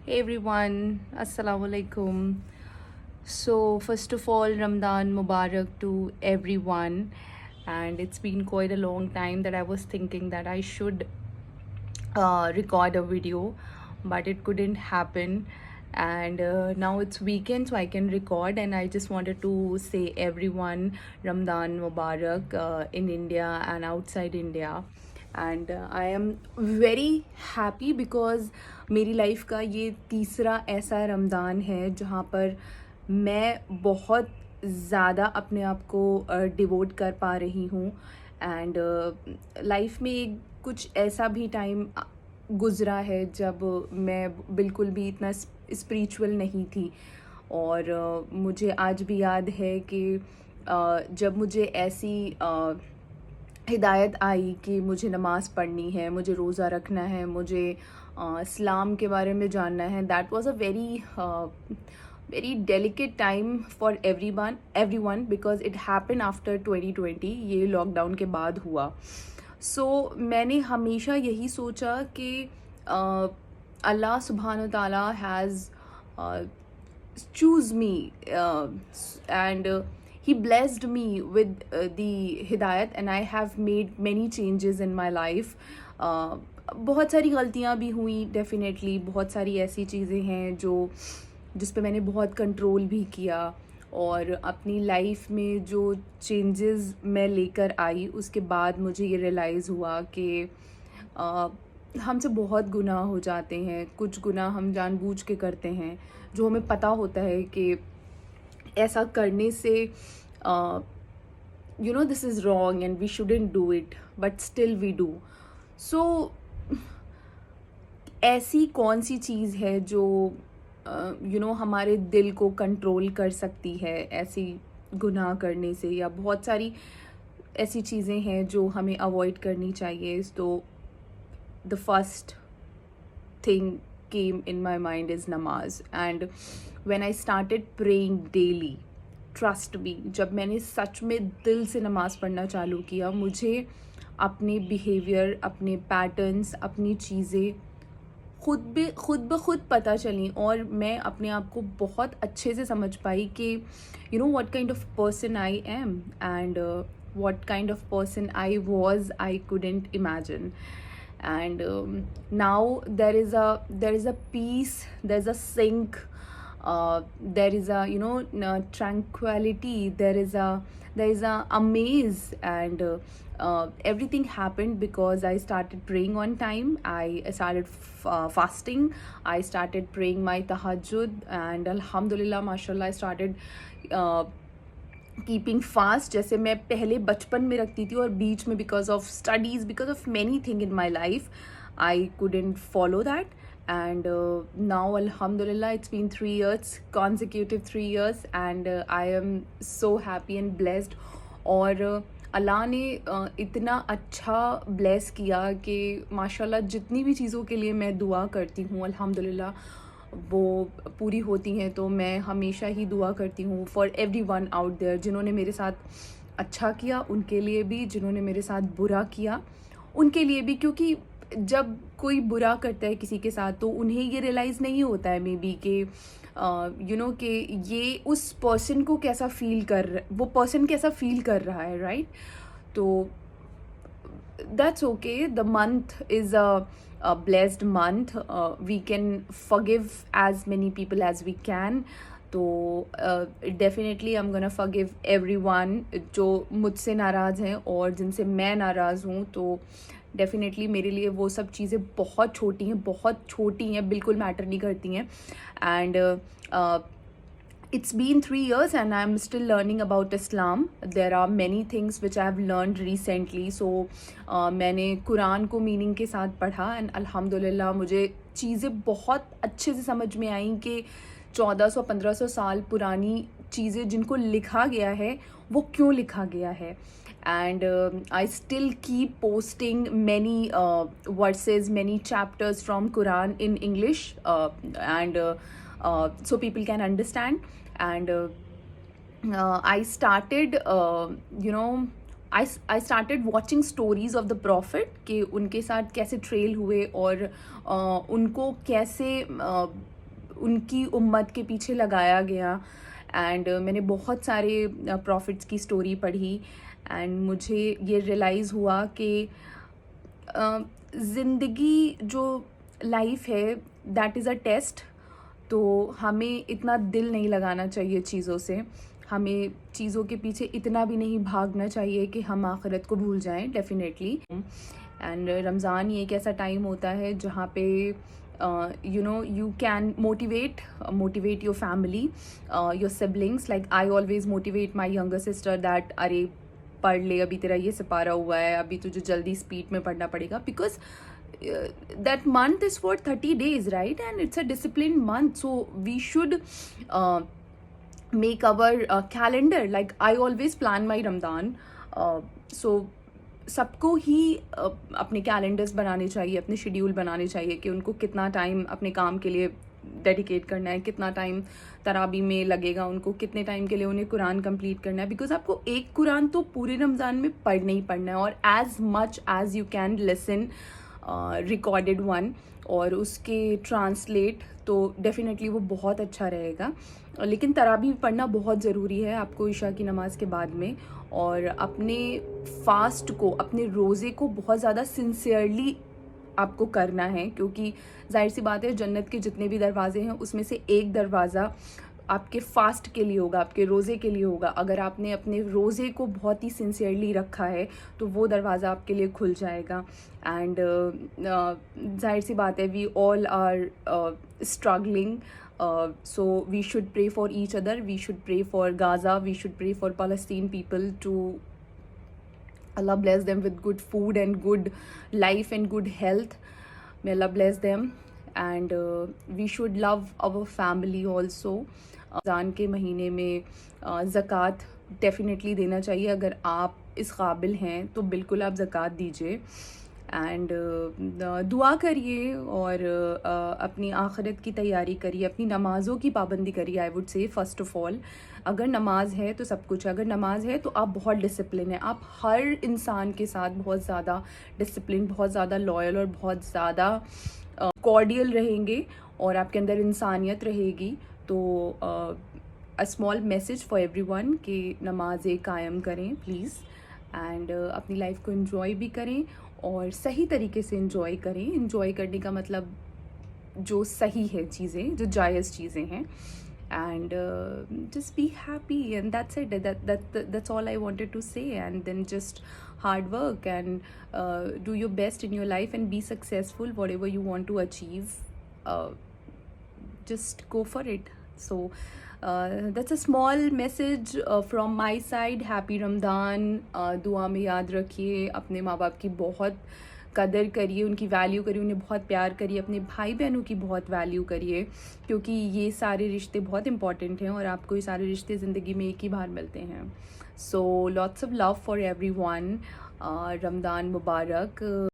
Hey everyone, Assalamu alaikum. So, first of all, Ramadan Mubarak to everyone. And it's been quite a long time that I was thinking that I should record a video, but it couldn't happen. And now it's weekend, so I can record. And I just wanted to say everyone Ramadan Mubarak in India and outside India. And I am very happy because मेरी life का ये तीसरा ऐसा रमज़ान है जहाँ पर मैं बहुत ज़्यादा अपने आप को डिवोट कर पा रही हूँ एंड लाइफ में एक कुछ ऐसा भी टाइम गुज़रा है जब मैं बिल्कुल भी इतना स्पिरिचुअल नहीं थी और मुझे आज भी याद है कि जब मुझे ऐसी हिदायत आई कि मुझे नमाज़ पढ़नी है, मुझे रोज़ा रखना है, मुझे इस्लाम के बारे में जानना है। That was a very delicate time for everyone because it happen after 2020। ये लॉकडाउन के बाद हुआ। मैंने हमेशा यही सोचा कि अल्लाह सुब्हान व तआला has choose me and he blessed me with the hidayat and I have made many changes in my life. बहुत सारी गलतियाँ भी हुई डेफिनेटली, बहुत सारी ऐसी चीज़ें हैं जिस पे मैंने बहुत कंट्रोल भी किया और अपनी लाइफ में जो चेंजेस मैं लेकर आई उसके बाद मुझे ये रियलाइज़ हुआ कि हमसे बहुत गुनाह हो जाते हैं। कुछ गुनाह हम जानबूझ के करते हैं जो हमें पता होता है कि ऐसा करने से this is wrong and we shouldn't do it, but still we do. So ऐसी कौन सी चीज़ है जो हमारे दिल को कंट्रोल कर सकती है ऐसी गुनाह करने से, या बहुत सारी ऐसी चीज़ें हैं जो हमें अवॉइड करनी चाहिए। तो the first thing came in my mind is namaz, and when I started praying daily, trust me, जब मैंने सच में दिल से नमाज़ पढ़ना चालू किया, मुझे अपने बिहेवियर, अपने पैटर्न्स, अपनी चीज़ें खुद ब खुद पता चली और मैं अपने आप को बहुत अच्छे से समझ पाई कि what kind of person I am and what kind of person I was, I couldn't imagine. And now there is a peace, there's a sync, there is a tranquility, there is a amaze, and everything happened because I started praying on time. I started fasting, I started praying my tahajjud, and alhamdulillah, mashallah, I started keeping fast जैसे मैं पहले बचपन में रखती थी और बीच में because of studies, because of many thing in my life, I couldn't follow that. And now alhamdulillah it's been 3 years, consecutive 3 years, and I am so happy and blessed. और अल्लाह ने इतना अच्छा ब्लेस किया कि माशाल्लाह जितनी भी चीज़ों के लिए मैं दुआ करती हूँ अल्हम्दुलिल्लाह वो पूरी होती हैं। तो मैं हमेशा ही दुआ करती हूँ फॉर एवरीवन आउट देयर, जिन्होंने मेरे साथ अच्छा किया उनके लिए भी, जिन्होंने मेरे साथ बुरा किया उनके लिए भी। क्योंकि जब कोई बुरा करता है किसी के साथ तो उन्हें ये रियलाइज़ नहीं होता है मे बी कि कि ये उस पर्सन को कैसा फील वो पर्सन कैसा फील कर रहा है, राइट? तो that's okay. The month is a blessed month. We can forgive as many people as we can. तो definitely I am gonna forgive everyone जो मुझसे नाराज़ हैं और जिनसे मैं नाराज़ हूँ। तो डेफिनेटली मेरे लिए वो सब चीज़ें बहुत छोटी हैं, बिल्कुल मैटर नहीं करती हैं। And it's been 3 years and I'm still learning about Islam. There are many things which I have learned recently. So मैंने कुरान को मीनिंग के साथ पढ़ा एंड अल्हम्दुलिल्लाह मुझे चीज़ें बहुत अच्छे से समझ में आई कि 1400-1500 साल पुरानी चीज़ें जिनको लिखा गया है वो क्यों लिखा गया है। And I still keep posting many verses, many chapters from Quran in English, and so people can understand. And I started I started watching stories of the profit कि उनके साथ कैसे ट्रेल हुए और उनको कैसे उनकी उम्मत के पीछे लगाया गया। एंड मैंने बहुत सारे प्रॉफिट्स की स्टोरी पढ़ी एंड मुझे ये रियलाइज़ हुआ कि ज़िंदगी जो लाइफ है दैट इज़ अ टेस्ट। तो हमें इतना दिल नहीं लगाना चाहिए चीज़ों से, हमें चीज़ों के पीछे इतना भी नहीं भागना चाहिए कि हम आखिरत को भूल जाएं डेफिनेटली। एंड रमज़ान ये एक ऐसा टाइम होता है जहाँ पे you can motivate your family, your siblings. Like I always motivate my younger sister that अरे पढ़ ले, अभी तेरा ये सिपारा हुआ है, अभी तुझे जल्दी स्पीड में पढ़ना पड़ेगा, because that month is for 30 days, right? And it's a disciplined month, so we should make our calendar. Like I always plan my Ramadan, so सबको ही अपने कैलेंडर्स बनाने चाहिए, अपने शेड्यूल बनाने चाहिए कि उनको कितना टाइम अपने काम के लिए डेडिकेट करना है, कितना टाइम तराबी में लगेगा, उनको कितने टाइम के लिए उन्हें कुरान कंप्लीट करना है। बिकॉज आपको एक कुरान तो पूरे रमज़ान में पढ़ना ही पढ़ना है, और as much as you can listen recorded one और उसके ट्रांसलेट, तो डेफिनेटली वो बहुत अच्छा रहेगा। लेकिन तराबी पढ़ना बहुत ज़रूरी है आपको इशा की नमाज़ के बाद में, और अपने फास्ट को, अपने रोज़े को बहुत ज़्यादा सिंसियरली आपको करना है, क्योंकि जाहिर सी बात है जन्नत के जितने भी दरवाजे हैं उसमें से एक दरवाज़ा आपके फास्ट के लिए होगा, आपके रोज़े के लिए होगा। अगर आपने अपने रोज़े को बहुत ही सिंसियरली रखा है तो वो दरवाज़ा आपके लिए खुल जाएगा। एंड जाहिर सी बात है we all are struggling, so we should pray for each other, we should pray for Gaza, we should pray for Palestine people to Allah bless them with good food and good life and good health. May Allah bless them. And we should love our family also. Ramzan के महीने में ज़कात definitely देना चाहिए। अगर आप इस काबिल हैं तो बिल्कुल आप ज़कात दीजिए। एंड दुआ करिए और अपनी आखिरत की तैयारी करिए, अपनी नमाज़ों की पाबंदी करिए। I would say first of all, अगर नमाज है तो सब कुछ है। अगर नमाज है तो आप बहुत डिसिप्लिन है, आप हर इंसान के साथ बहुत ज़्यादा डिसिप्लिन, बहुत ज़्यादा लॉयल और बहुत ज़्यादा कॉर्डियल रहेंगे, और आपके अंदर इंसानियत रहेगी। तो a small message for everyone कि नमाज़ें कायम करें प्लीज़, एंड अपनी लाइफ को एंजॉय भी करें और सही तरीके से एंजॉय करें। एंजॉय करने का मतलब जो सही है चीज़ें, जो जायज़ चीज़ें हैं, and just be happy, and that's it. That's all I wanted to say. And then just hard work and do your best in your life and be successful whatever you want to achieve. Just go for it. So that's a small message from my side. Happy Ramadan. दुआ में याद रखिए, अपने माँ बाप की बहुत कदर करिए, उनकी वैल्यू करिए, उन्हें बहुत प्यार करिए, अपने भाई बहनों की बहुत वैल्यू करिए, क्योंकि ये सारे रिश्ते बहुत इंपॉर्टेंट हैं और आपको ये सारे रिश्ते ज़िंदगी में एक ही बार मिलते हैं। So lots of love for everyone. Ramzan Mubarak.